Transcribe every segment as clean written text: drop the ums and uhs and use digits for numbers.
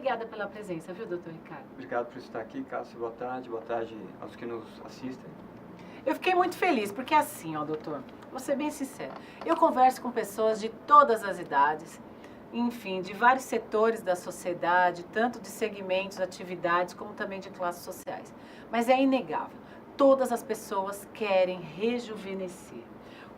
Obrigada pela presença, viu, doutor Ricardo? Obrigado por estar aqui, Cássio. Boa tarde aos que nos assistem. Eu fiquei muito feliz, porque assim, ó, doutor, vou ser bem sincero, eu converso com pessoas de todas as idades, enfim, de vários setores da sociedade, tanto de segmentos, atividades, como também de classes sociais. Mas é inegável, todas as pessoas querem rejuvenescer.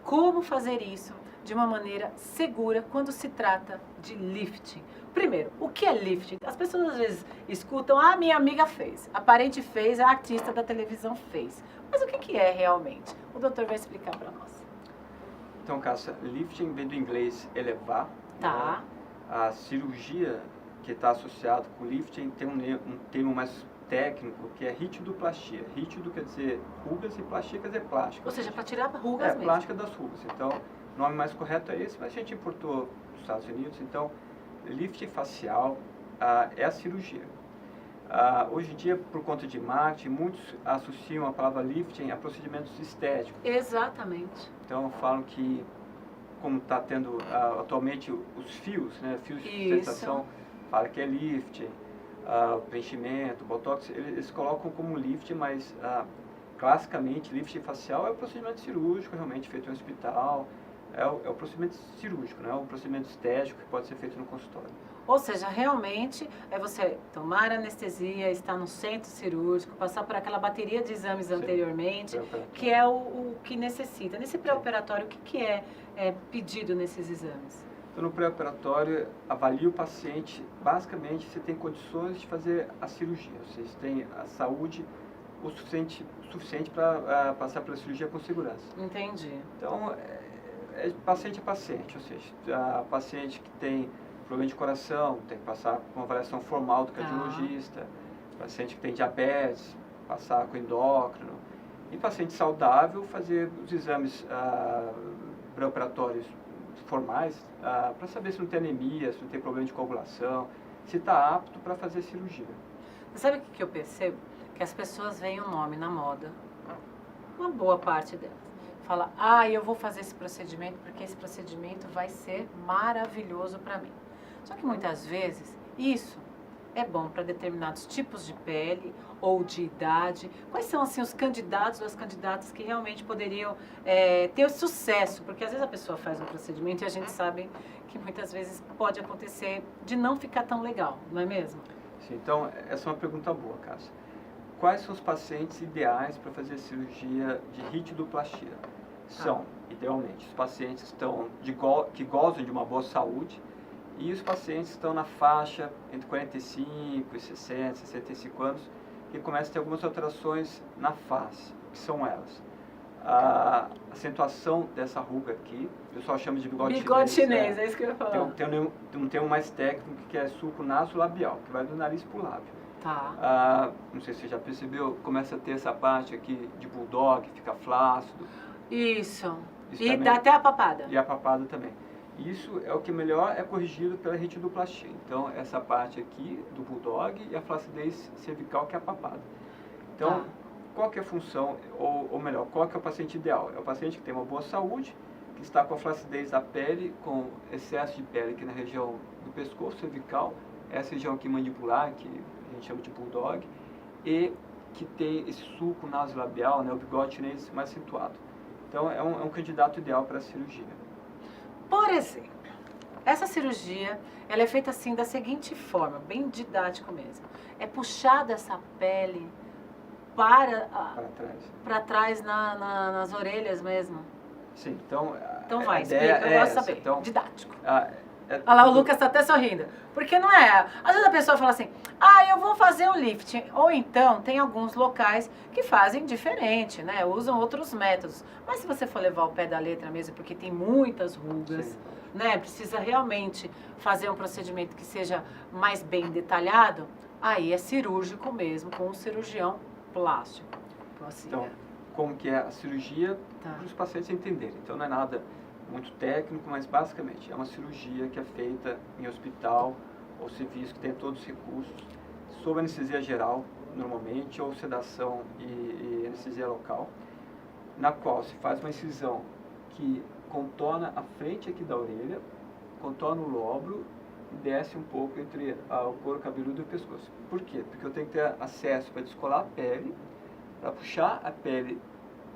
Como fazer isso de uma maneira segura quando se trata de lifting? Primeiro, o que é lifting? As pessoas às vezes escutam, ah, minha amiga fez, a parente fez, a artista da televisão fez. Mas o que é realmente? O doutor vai explicar para nós. Então, Cássia, lifting vem do inglês elevar. Tá. Né? A cirurgia que está associada com lifting tem um termo mais técnico, que é ritidoplastia. Rítido quer dizer rugas e plastia quer dizer plástica. Ou seja, para tirar rugas mesmo. Plástica das rugas. Então, o nome mais correto é esse, mas a gente importou dos Estados Unidos. Então, lifting facial é a cirurgia. Hoje em dia, por conta de marketing, muitos associam a palavra lifting a procedimentos estéticos. Exatamente. Então, falam que, como está tendo atualmente os fios, né, fios de sustentação, fala que é lifting, preenchimento, botox, eles colocam como lifting, mas classicamente lifting facial é o procedimento cirúrgico, realmente feito no hospital, é o procedimento cirúrgico, não é o procedimento estético que pode ser feito no consultório. Ou seja, realmente é você tomar anestesia, estar no centro cirúrgico, passar por aquela bateria de exames anteriormente, que é o que necessita. Nesse pré-operatório, o que é pedido nesses exames? Então, no pré-operatório, avalia o paciente, basicamente, se tem condições de fazer a cirurgia, ou seja, se tem a saúde o suficiente para passar pela cirurgia com segurança. Entendi. Então, paciente a paciente, ou seja, a paciente que tem problema de coração, tem que passar com uma avaliação formal do cardiologista, paciente que tem diabetes, passar com endócrino, e paciente saudável, fazer os exames pré-operatórios formais, para saber se não tem anemia, se não tem problema de coagulação, se está apto para fazer cirurgia. Sabe o que eu percebo? Que as pessoas veem o nome na moda, uma boa parte delas. Fala, eu vou fazer esse procedimento porque esse procedimento vai ser maravilhoso para mim. Só que muitas vezes isso é bom para determinados tipos de pele ou de idade. Quais são assim os candidatos ou as candidatas que realmente poderiam ter sucesso? Porque às vezes a pessoa faz um procedimento e a gente sabe que muitas vezes pode acontecer de não ficar tão legal, não é mesmo? Sim, então essa é uma pergunta boa, Cássia. Quais são os pacientes ideais para fazer a cirurgia de ritidoplastia? São, idealmente, os pacientes que gozam de uma boa saúde e os pacientes estão na faixa entre 45 e 60, 65 anos que começam a ter algumas alterações na face, que são elas. A acentuação dessa ruga aqui, o pessoal chama de bigode chinês. Bigode chinês, é isso que eu ia falar. Tem um termo mais técnico que é sulco nasolabial, que vai do nariz para o lábio. Tá. Não sei se você já percebeu, começa a ter essa parte aqui de bulldog, fica flácido. Isso e também, dá até a papada. E a papada também. Isso é o que melhor é corrigido pela ritidoplastia. Então, essa parte aqui do bulldog e a flacidez cervical, que é a papada. Então, qual que é a função, ou melhor, qual que é o paciente ideal? É o paciente que tem uma boa saúde, que está com a flacidez da pele, com excesso de pele aqui na região do pescoço cervical, essa região aqui mandibular, que a gente chama de bulldog, e que tem esse sulco nasolabial, né, o bigode chinês mais acentuado. Então, é um candidato ideal para a cirurgia. Por exemplo, essa cirurgia, ela é feita assim da seguinte forma, bem didático mesmo. É puxada essa pele para trás nas orelhas mesmo. Sim, então vai, explica, eu gosto de saber. Então, didático. Olha lá, o Lucas está até sorrindo. Porque não é... Às vezes a pessoa fala assim, eu vou fazer um lifting. Ou então, tem alguns locais que fazem diferente, né? Usam outros métodos. Mas se você for levar o pé da letra mesmo, porque tem muitas rugas, né? Precisa realmente fazer um procedimento que seja mais bem detalhado, aí é cirúrgico mesmo, com um cirurgião plástico. Então, como que é a cirurgia para os pacientes entenderem. Então, não é nada muito técnico, mas basicamente é uma cirurgia que é feita em hospital ou serviço que tem todos os recursos, sob anestesia geral, normalmente, ou sedação e anestesia local, na qual se faz uma incisão que contorna a frente aqui da orelha, contorna o lóbulo e desce um pouco entre o couro cabeludo e o pescoço. Por quê? Porque eu tenho que ter acesso para descolar a pele, para puxar a pele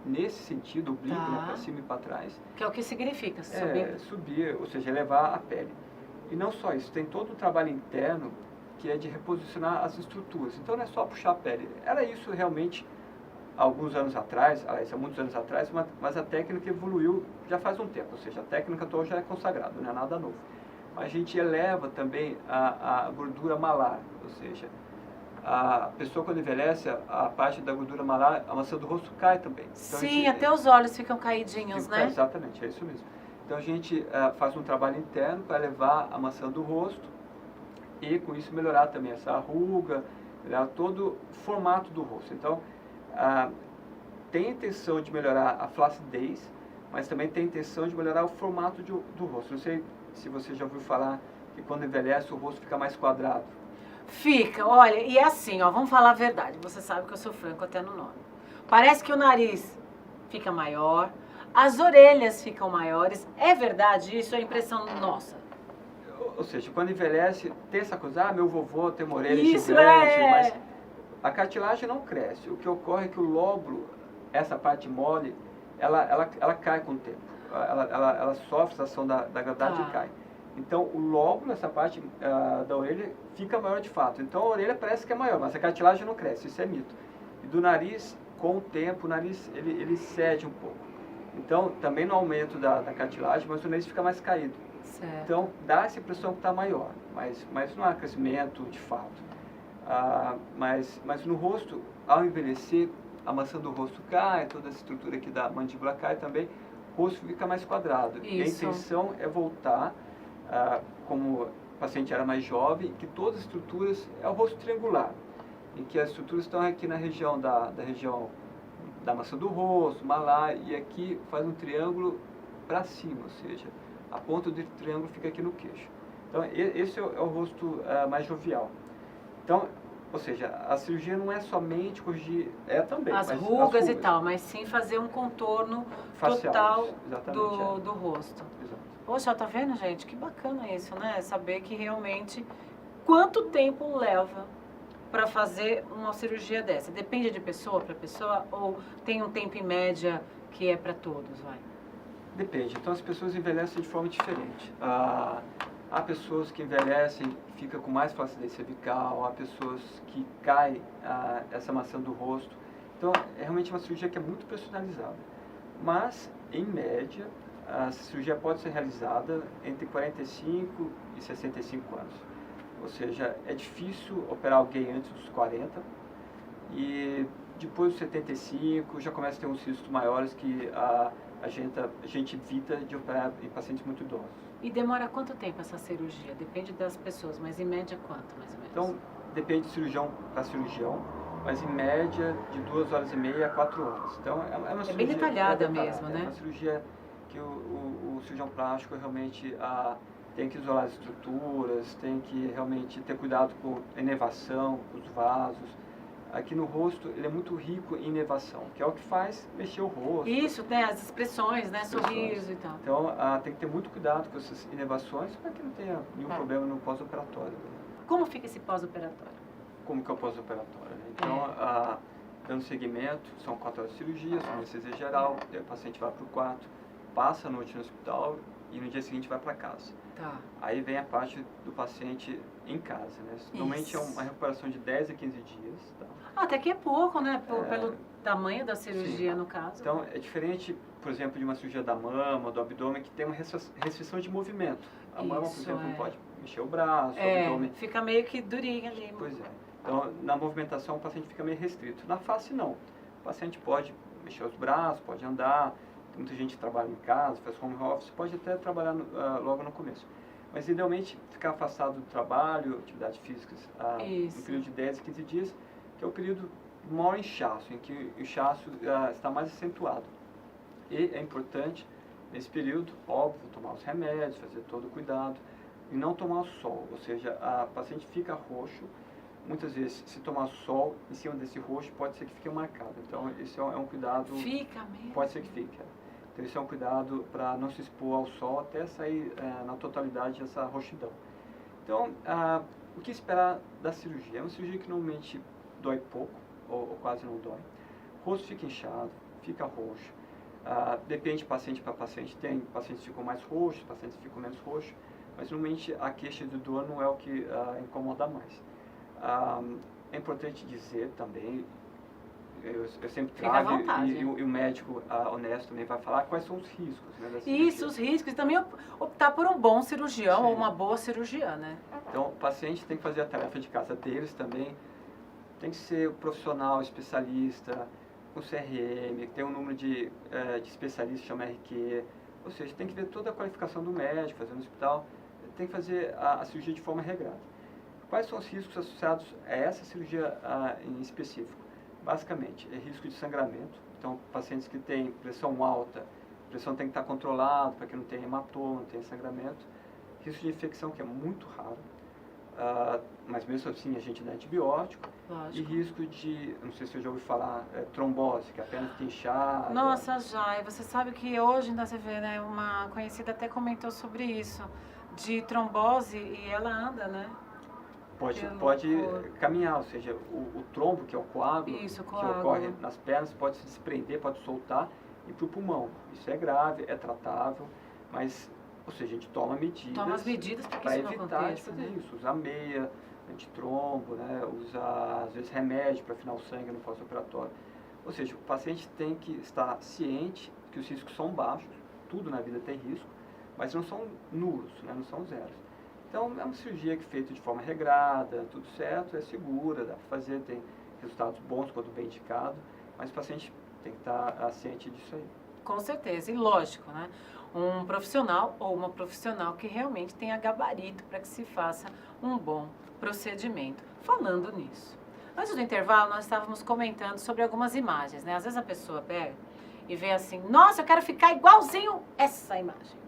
nesse sentido, oblíquo, né, para cima e para trás. Que é o que significa subir? Subir, ou seja, elevar a pele. E não só isso, tem todo um trabalho interno que é de reposicionar as estruturas. Então não é só puxar a pele. Era isso realmente alguns anos atrás, há muitos anos atrás, mas a técnica evoluiu já faz um tempo, ou seja, a técnica atual já é consagrada, não é nada novo. Mas a gente eleva também a gordura malar, ou seja, a pessoa quando envelhece, a parte da gordura malar, a maçã do rosto cai também. Então, sim, até os olhos ficam caidinhos, né? Exatamente, é isso mesmo. Então a gente faz um trabalho interno para elevar a maçã do rosto e com isso melhorar também essa ruga, melhorar todo o formato do rosto. Então tem a intenção de melhorar a flacidez, mas também tem a intenção de melhorar o formato do rosto. Não sei se você já ouviu falar que quando envelhece o rosto fica mais quadrado. Fica, olha, e é assim, ó, vamos falar a verdade, você sabe que eu sou franco até no nome. Parece que o nariz fica maior, as orelhas ficam maiores, é verdade isso? É impressão nossa? Ou seja, quando envelhece, tem essa coisa, meu vovô tem uma orelha isso gigante, mas a cartilagem não cresce. O que ocorre é que o lóbulo, essa parte mole, ela cai com o tempo. Ela sofre a ação da gravidade e cai. Então, o lóbulo, essa parte da orelha, fica maior de fato. Então, a orelha parece que é maior, mas a cartilagem não cresce, isso é mito. E do nariz, com o tempo, o nariz ele cede um pouco. Então, também no aumento da cartilagem, mas o nariz fica mais caído. Certo. Então, dá essa impressão que está maior, mas não há crescimento de fato. Mas no rosto, ao envelhecer, a maçã do rosto cai, toda a estrutura aqui da mandíbula cai também, o rosto fica mais quadrado. Isso. E a intenção é voltar, como o paciente era mais jovem, que todas as estruturas é o rosto triangular, em que as estruturas estão aqui na região da região da maçã do rosto, malar, e aqui faz um triângulo para cima, ou seja, a ponta do triângulo fica aqui no queixo. Então, esse é o rosto mais jovial. Então, ou seja, a cirurgia não é somente corrigir, também. As rugas e tal, mas sim fazer um contorno facial, total do rosto. Exato. Poxa, tá vendo, gente? Que bacana isso, né? Saber que realmente quanto tempo leva para fazer uma cirurgia dessa. Depende de pessoa para pessoa ou tem um tempo em média que é para todos, vai? Depende. Então as pessoas envelhecem de forma diferente. Há pessoas que envelhecem, fica com mais flacidez cervical, há pessoas que cai essa maçã do rosto. Então é realmente uma cirurgia que é muito personalizada. Mas, em média, a cirurgia pode ser realizada entre 45 e 65 anos. Ou seja, é difícil operar alguém antes dos 40 e depois dos 75 já começa a ter uns riscos maiores que a gente evita de operar em pacientes muito idosos. E demora quanto tempo essa cirurgia? Depende das pessoas, mas em média quanto, mais ou menos? Então, depende de cirurgião para cirurgião, mas em média de 2 horas e meia a 4 horas. Então, é uma cirurgia... bem detalhada mesmo, né? É uma cirurgia que o cirurgião plástico realmente tem que isolar as estruturas, tem que realmente ter cuidado com a inervação, com os vasos. Aqui no rosto, ele é muito rico em inervação, que é o que faz mexer o rosto. Isso, né? As expressões, né? Sorriso e tal. Então, tem que ter muito cuidado com essas inervações para que não tenha nenhum problema no pós-operatório. Como fica esse pós-operatório? Como que é o pós-operatório? Então, dando seguimento, são 4 horas de cirurgia, anestesia geral, daí o paciente vai para o quarto, passa a noite no hospital e no dia seguinte vai para casa. Tá. Aí vem a parte do paciente em casa, né? Normalmente é uma recuperação de 10 a 15 dias. Tá? Até que é pouco, né? Pelo tamanho da cirurgia, no caso. Então, é diferente, por exemplo, de uma cirurgia da mama, do abdômen, que tem uma restrição de movimento. A mama, por exemplo, não pode mexer o braço, o abdômen. Fica meio que durinho ali. Pois é. Então, na movimentação, o paciente fica meio restrito. Na face, não. O paciente pode mexer os braços, pode andar. Tem muita gente que trabalha em casa, faz home office, pode até trabalhar logo no começo. Mas, idealmente, ficar afastado do trabalho, atividades físicas, no período de 10 a 15 dias, que é o período do maior inchaço, em que o inchaço está mais acentuado. E é importante, nesse período, óbvio, tomar os remédios, fazer todo o cuidado, e não tomar o sol, ou seja, a paciente fica roxo, muitas vezes, se tomar sol, em cima desse roxo, pode ser que fique marcado. Então, esse é um cuidado... Fica mesmo? Pode ser que fique. Então, esse é um cuidado para não se expor ao sol até sair na totalidade essa roxidão. Então, o que esperar da cirurgia? É uma cirurgia que normalmente dói pouco, ou quase não dói. O rosto fica inchado, fica roxo. Depende de paciente para paciente. Tem pacientes que ficam mais roxos, pacientes que ficam menos roxos, mas normalmente a queixa de dor não é o que incomoda mais. É importante dizer também, eu sempre trago, e o médico honesto também vai falar quais são os riscos, né, da cirurgia. Isso, os riscos, e também optar por um bom cirurgião ou uma boa cirurgiã, né? Então, o paciente tem que fazer a tarefa de casa deles também, tem que ser profissional, especialista, com CRM, tem um número de especialistas, chama RQ, ou seja, tem que ver toda a qualificação do médico, fazer no hospital, tem que fazer a cirurgia de forma regrada. Quais são os riscos associados a essa cirurgia em específico? Basicamente, é risco de sangramento, então pacientes que têm pressão alta, a pressão tem que estar controlada para que não tenha hematoma, não tenha sangramento. Risco de infecção, que é muito raro, mas mesmo assim a gente dá antibiótico. Lógico. E risco de, não sei se você já ouviu falar, trombose, que a perna fica inchada. Nossa, já, e você sabe que hoje na TV, né, uma conhecida até comentou sobre isso, de trombose, e ela anda, né? Pode caminhar, ou seja, o trombo, que é o coágulo, Isso, que ocorre nas pernas, pode se desprender, pode soltar e ir para o pulmão. Isso é grave, é tratável, mas, ou seja, a gente toma medidas, as medidas para que isso não evitar aconteça, de fazer né? isso. Usar meia, antitrombo, né? Usar, às vezes, remédio para afinar o sangue no pós-operatório. Ou seja, o paciente tem que estar ciente que os riscos são baixos, tudo na vida tem risco, mas não são nulos, né? Não são zeros. Então, é uma cirurgia que é feita de forma regrada, tudo certo, é segura, dá para fazer, tem resultados bons quando bem indicado, mas o paciente tem que estar ciente disso aí. Com certeza, e lógico, né? Um profissional ou uma profissional que realmente tenha gabarito para que se faça um bom procedimento. Falando nisso, antes do intervalo nós estávamos comentando sobre algumas imagens, né? Às vezes a pessoa pega e vê assim, nossa, eu quero ficar igualzinho essa imagem.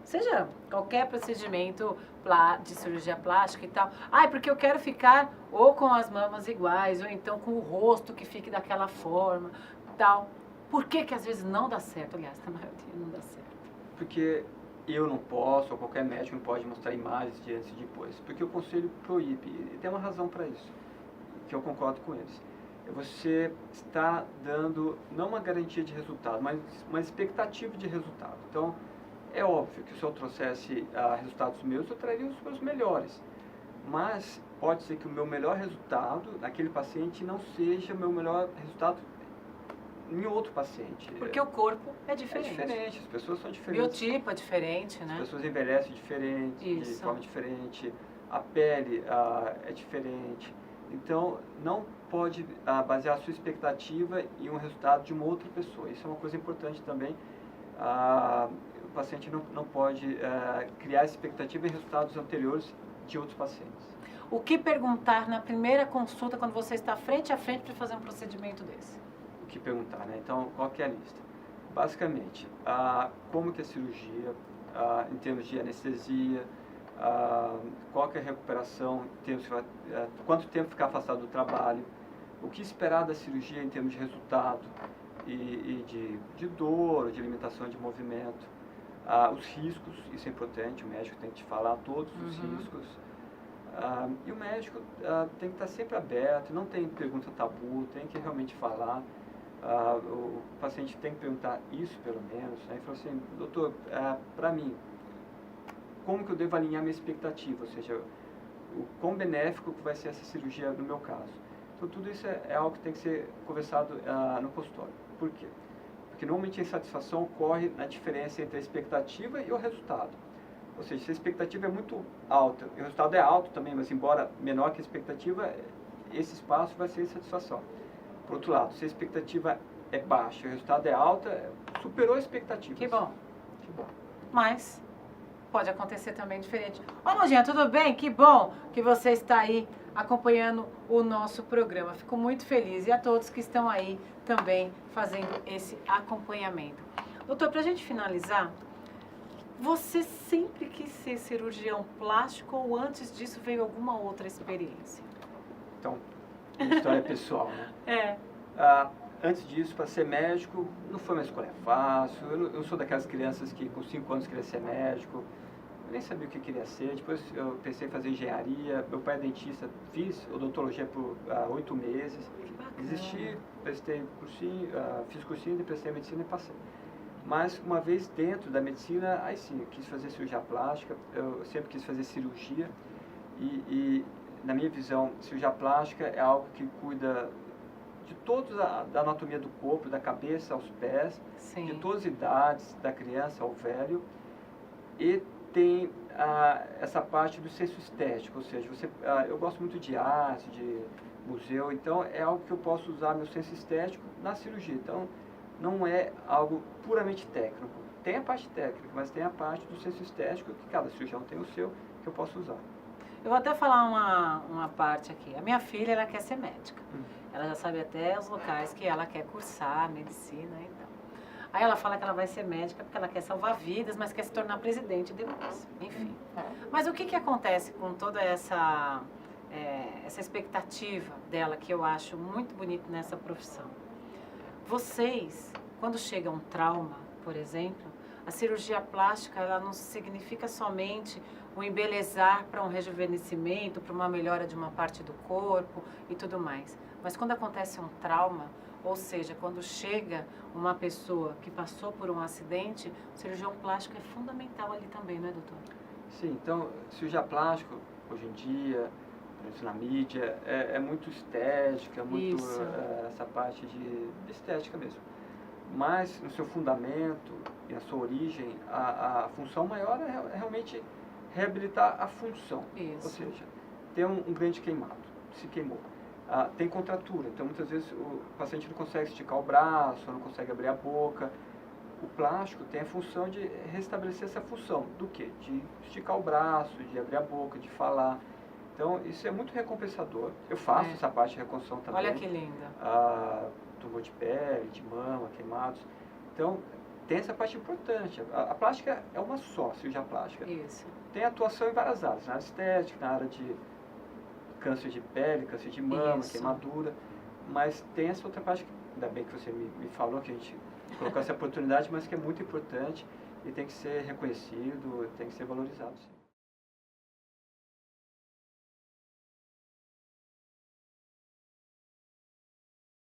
Seja qualquer procedimento de cirurgia plástica e tal. Porque eu quero ficar ou com as mamas iguais, ou então com o rosto que fique daquela forma, tal. Por que às vezes não dá certo? Aliás, na maioria não dá certo. Porque eu não posso, ou qualquer médico não pode mostrar imagens de antes e depois. Porque o conselho proíbe, e tem uma razão para isso, que eu concordo com eles. Você está dando, não uma garantia de resultado, mas uma expectativa de resultado. Então, é óbvio que se eu trouxesse resultados meus, eu traria os meus melhores. Mas pode ser que o meu melhor resultado naquele paciente não seja o meu melhor resultado em outro paciente. Porque o corpo é diferente. É diferente, as pessoas são diferentes. Biotipo é diferente, né? As pessoas envelhecem diferente, de forma diferente. A pele é diferente. Então, não pode basear a sua expectativa em um resultado de uma outra pessoa. Isso é uma coisa importante também. O paciente não pode criar expectativa em resultados anteriores de outros pacientes. O que perguntar na primeira consulta quando você está frente a frente para fazer um procedimento desse? O que perguntar, né? Então, qual que é a lista? Basicamente, como que é a cirurgia, em termos de anestesia, qual que é a recuperação, quanto tempo ficar afastado do trabalho, o que esperar da cirurgia em termos de resultado e de dor, de limitação de movimento. Os riscos, isso é importante, o médico tem que te falar todos os riscos. E o médico tem que estar sempre aberto, não tem pergunta tabu, tem que realmente falar. O paciente tem que perguntar isso, pelo menos. Né? E falar assim, doutor, para mim, como que eu devo alinhar minha expectativa? Ou seja, o quão benéfico que vai ser essa cirurgia no meu caso. Então, tudo isso é algo que tem que ser conversado no consultório. Por quê? Porque normalmente a insatisfação ocorre na diferença entre a expectativa e o resultado. Ou seja, se a expectativa é muito alta, e o resultado é alto também, mas embora menor que a expectativa, esse espaço vai ser insatisfação. Por outro lado, se a expectativa é baixa e o resultado é alto, superou a expectativa. Que bom. Que bom. Mas pode acontecer também diferente. Ô, Lojinha, tudo bem? Que bom que você está aí acompanhando o nosso programa. Fico muito feliz. E a todos que estão aí também fazendo esse acompanhamento. Doutor, para a gente finalizar, você sempre quis ser cirurgião plástico ou antes disso veio alguma outra experiência? Então, uma história pessoal, né? Antes disso, para ser médico, não foi uma escolha fácil. Eu sou daquelas crianças que com 5 anos queria ser médico. eu nem sabia o que queria ser. Depois eu pensei em fazer engenharia. Meu pai é dentista, fiz odontologia por 8 meses. Desisti, prestei cursinho, fiz cursinho, prestei medicina e passei. Mas uma vez dentro da medicina, aí sim, eu quis fazer cirurgia plástica. Eu sempre quis fazer cirurgia e na minha visão, cirurgia plástica é algo que cuida de toda da anatomia do corpo, da cabeça aos pés, Sim. de todas as idades, da criança ao velho, e tem essa parte do senso estético, ou seja, eu gosto muito de arte, de museu, então é algo que eu posso usar meu senso estético na cirurgia. Então não é algo puramente técnico. Tem a parte técnica, mas tem a parte do senso estético que cada cirurgião tem o seu, que eu posso usar. Eu vou até falar uma parte aqui. A minha filha, ela quer ser médica. Ela já sabe até os locais que ela quer cursar medicina e tal. Aí ela fala que ela vai ser médica porque ela quer salvar vidas, mas quer se tornar presidente depois. Enfim. Mas o que acontece com toda essa expectativa dela, que eu acho muito bonito nessa profissão? Vocês, quando chega um trauma, por exemplo, a cirurgia plástica, ela não significa somente o embelezar para um rejuvenescimento, para uma melhora de uma parte do corpo e tudo mais. Mas quando acontece um trauma, ou seja, quando chega uma pessoa que passou por um acidente, o cirurgião plástico é fundamental ali também, não é, doutor? Sim, então, cirurgia plástica, hoje em dia, isso na mídia, é muito estética, muito essa parte de estética mesmo. Mas no seu fundamento e na sua origem, a função maior é realmente reabilitar a função. Isso. Ou seja, tem um grande queimado, se queimou. Tem contratura, então muitas vezes o paciente não consegue esticar o braço, não consegue abrir a boca. O plástico tem a função de restabelecer essa função. Do quê? De esticar o braço, de abrir a boca, de falar. Então, isso é muito recompensador. Eu faço essa parte de reconstrução também. Olha que linda. Tumor de pele, de mama, queimados. Então, tem essa parte importante. A plástica é uma só, cirurgia plástica. Isso. Tem atuação em várias áreas, na área estética, na área de câncer de pele, câncer de mama, queimadura. Mas tem essa outra parte, ainda bem que você me falou, que a gente colocou essa oportunidade, mas que é muito importante e tem que ser reconhecido, tem que ser valorizado. Sim.